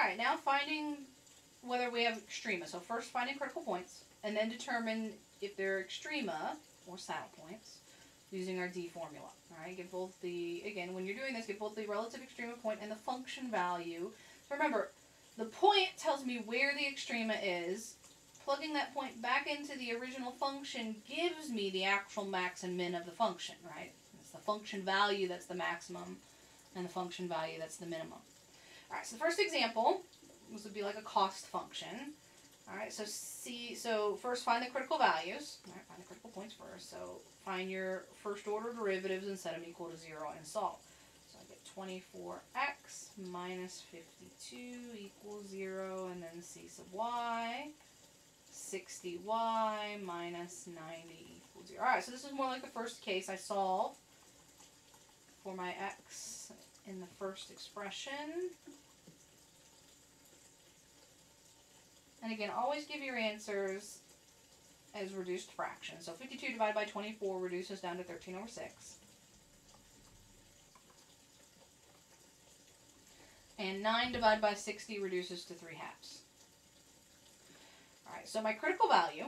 Alright, now finding whether we have extrema. So first finding critical points, and then determine if they're extrema or saddle points using our D formula. Alright, give both the, again, when you're doing this, give both the relative extrema point and the function value. So remember, the point tells me where the extrema is. Plugging that point back into the original function gives me the actual max and min of the function, right? It's the function value that's the maximum, and the function value that's the minimum. Alright, so the first example, this would be like a cost function. Alright, so first find the critical values. Alright, find the critical points first. So find your first order derivatives and set them equal to 0 and solve. So I get 24x minus 52 equals 0, and then c sub y, 60y minus 90 equals 0. Alright, so this is more like the first case I solved for my x in the first expression. And again, always give your answers as reduced fractions. So 52 divided by 24 reduces down to 13 over 6. And 9 divided by 60 reduces to 3 halves. Alright, so my critical value,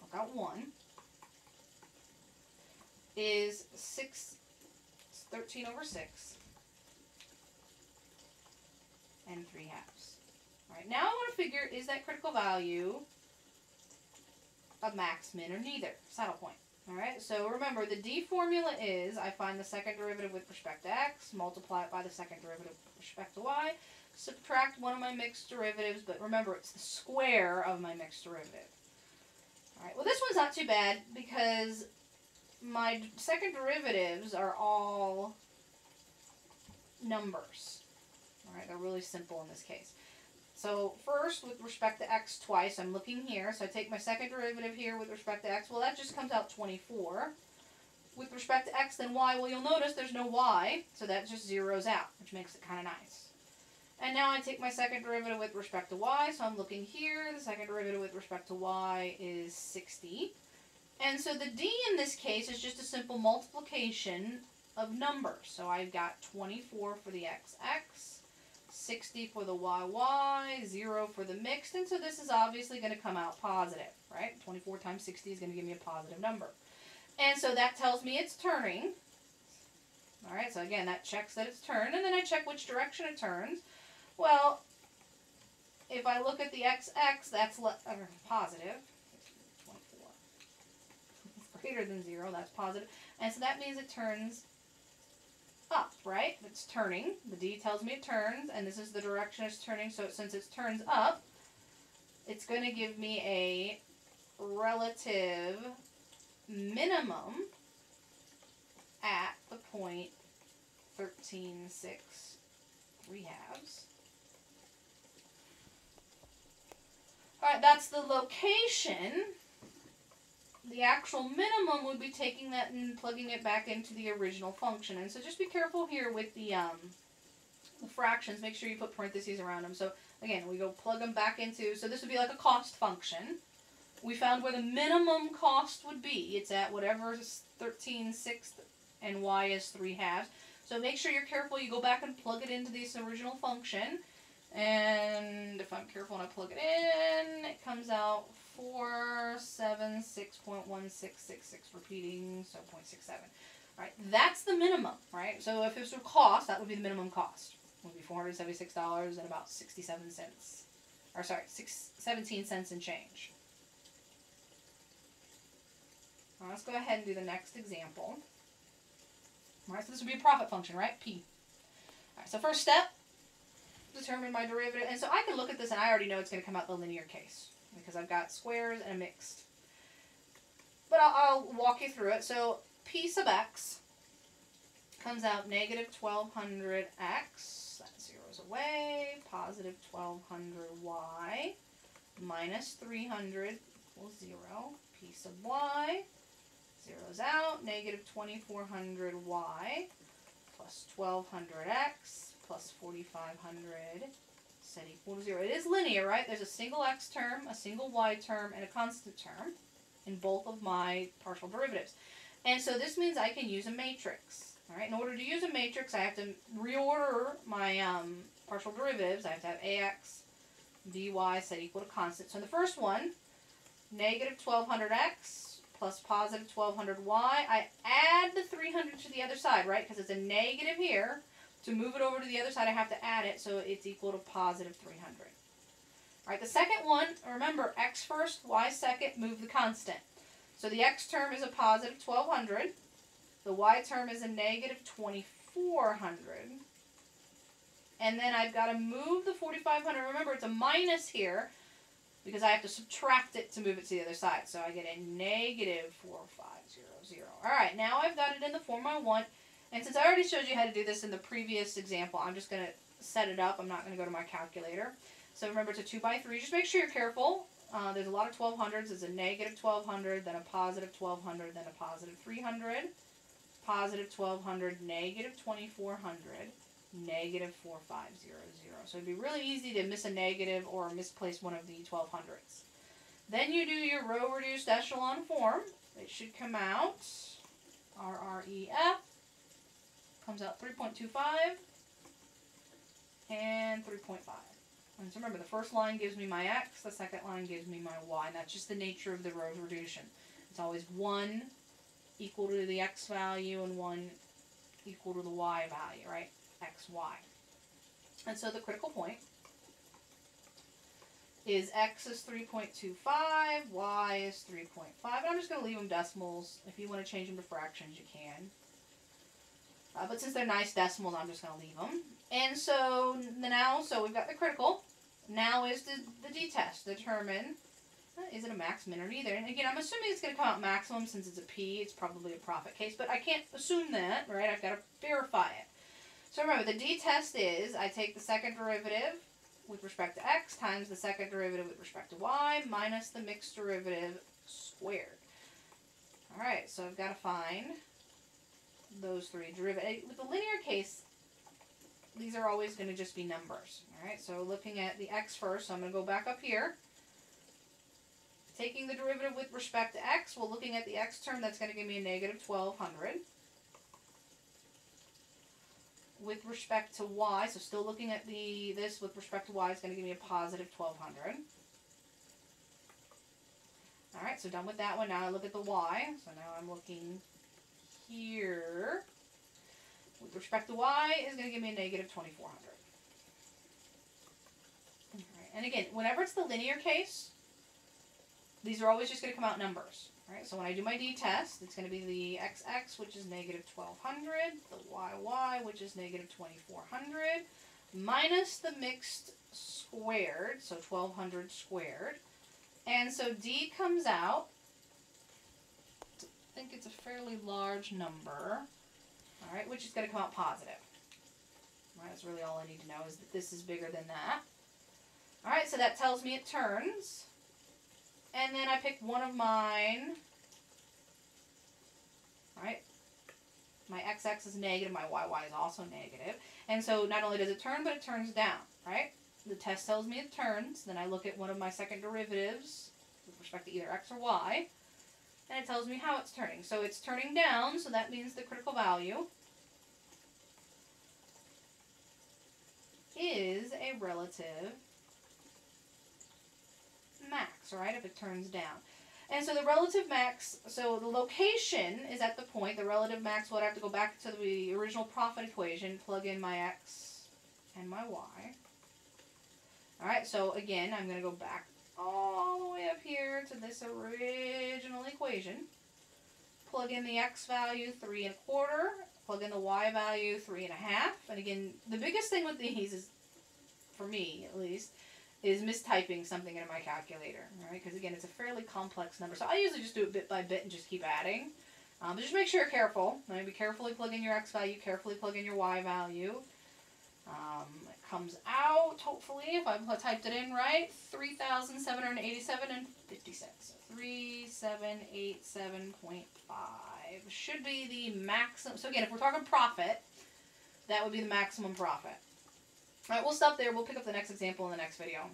I've got 1, is 13 over 6 and 3 halves. Alright, now I want to figure, is that critical value a max, min, or neither? Saddle point. Alright, so remember, the D formula is, I find the second derivative with respect to x, multiply it by the second derivative with respect to y, subtract one of my mixed derivatives, but remember, it's the square of my mixed derivative. Alright, well this one's not too bad, because my second derivatives are all numbers. Alright, they're really simple in this case. So first, with respect to x twice, I'm looking here. So I take my second derivative here with respect to x. Well, that just comes out 24. With respect to x, then y, well, you'll notice there's no y, so that just zeroes out, which makes it kind of nice. And now I take my second derivative with respect to y, so I'm looking here. The second derivative with respect to y is 60. And so the D in this case is just a simple multiplication of numbers. So I've got 24 for the xx, 60 for the yy, 0 for the mixed, and so this is obviously going to come out positive, right? 24 times 60 is going to give me a positive number. And so that tells me it's turning. Alright, so again, that checks that it's turned, and then I check which direction it turns. Well, if I look at the xx, that's positive. 24. It's greater than 0, that's positive. And so that means it turns up, right? It's turning. The D tells me it turns, and this is the direction it's turning. So since it turns up, it's going to give me a relative minimum at the point 13, 6, 3 halves. Alright, that's the location. The actual minimum would be taking that and plugging it back into the original function. And so just be careful here with the fractions. Make sure you put parentheses around them. So again, we go plug them back into, so this would be like a cost function. We found where the minimum cost would be. It's at whatever is 13 sixths and y is 3 halves. So make sure you're careful. You go back and plug it into this original function. And if I'm careful and I plug it in, it comes out 476.1666, repeating, so 0.67. Alright, that's the minimum, right? So if it was a cost, that would be the minimum cost. It would be $476 and about 67 cents. Or sorry, 17 cents and change. Now let's go ahead and do the next example. Alright, so this would be a profit function, right? P. Alright, so first step, determine my derivative. And so I can look at this and I already know it's going to come out the linear case, because I've got squares and a mixed. But I'll walk you through it. So P sub x comes out negative 1200x, that zeroes away, positive 1200y, minus 300 equals 0. P sub y zeroes out, negative 2400y plus 1200x plus 4500 set equal to 0. It is linear, right? There's a single x term, a single y term, and a constant term in both of my partial derivatives. And so this means I can use a matrix. All right, in order to use a matrix, I have to reorder my partial derivatives, I have to have ax by set equal to constant. So in the first one, negative 1200x plus positive 1200y. I add the 300 to the other side, right? Because it's a negative here. To move it over to the other side, I have to add it, so it's equal to positive 300. All right, the second one, remember, x first, y second, move the constant. So the x term is a positive 1200. The y term is a negative 2400. And then I've got to move the 4500. Remember, it's a minus here because I have to subtract it to move it to the other side. So I get a negative 4500. All right, now I've got it in the form I want. And since I already showed you how to do this in the previous example, I'm just going to set it up. I'm not going to go to my calculator. So remember, it's a 2 by 3. Just make sure you're careful. There's a lot of 1200s. There's a negative 1200, then a positive 1200, then a positive 300, positive 1200, negative 2400, negative 4500. So it'd be really easy to miss a negative or misplace one of the 1200s. Then you do your row reduced echelon form. It should come out, RREF, comes out 3.25 and 3.5. And so remember, the first line gives me my x, the second line gives me my y, and that's just the nature of the row reduction. It's always 1 equal to the x value and 1 equal to the y value, right? X, y. And so the critical point is x is 3.25, y is 3.5, and I'm just going to leave them decimals. If you want to change them to fractions, you can. But since they're nice decimals, I'm just going to leave them. And so now, we've got the critical. Now is the d-test. Determine, is it a max, min, or neither? And again, I'm assuming it's going to come out maximum since it's a p. It's probably a profit case, but I can't assume that, right? I've got to verify it. So remember, the d-test is I take the second derivative with respect to x times the second derivative with respect to y minus the mixed derivative squared. All right, so I've got to find those three derivatives. With the linear case, these are always going to just be numbers. All right, so looking at the x first, so I'm going to go back up here. Taking the derivative with respect to x, well, looking at the x term, that's going to give me a negative 1200. With respect to y, so still looking at this with respect to y, is going to give me a positive 1200. All right, so done with that one. Now I look at the y. So now I'm looking here. With respect to y, is going to give me a negative 2400. All right, and again, whenever it's the linear case, these are always just going to come out numbers. All right, so when I do my d-test, it's going to be the xx, which is negative 1200, the yy, which is negative 2400, minus the mixed squared, so 1200 squared. And so d comes out, I think it's a fairly large number, all right, which is going to come out positive. All right, that's really all I need to know is that this is bigger than that. All right, so that tells me it turns. And then I pick one of mine. All right, my xx is negative, my yy is also negative. And so not only does it turn, but it turns down, right? The test tells me it turns. Then I look at one of my second derivatives with respect to either x or y. And it tells me how it's turning. So it's turning down, so that means the critical value is a relative max, right, if it turns down. And so the relative max, so the location is at the point, the relative max, well, I'd have to go back to the original profit equation, plug in my x and my y. All right, so again, I'm going to go back all the way up here to this original equation. Plug in the x value, 3 1/4. Plug in the y value, 3 1/2. And again, the biggest thing with these is, for me at least, is mistyping something into my calculator, all right? Because again, it's a fairly complex number. So I usually just do it bit by bit and just keep adding. But just make sure you're careful. Maybe carefully plug in your x value, carefully plug in your y value. It comes out, hopefully, if I've typed it in right, 3,787 and 50 cents. So 3787.5 should be the maximum. So again, if we're talking profit, that would be the maximum profit. All right, we'll stop there. We'll pick up the next example in the next video.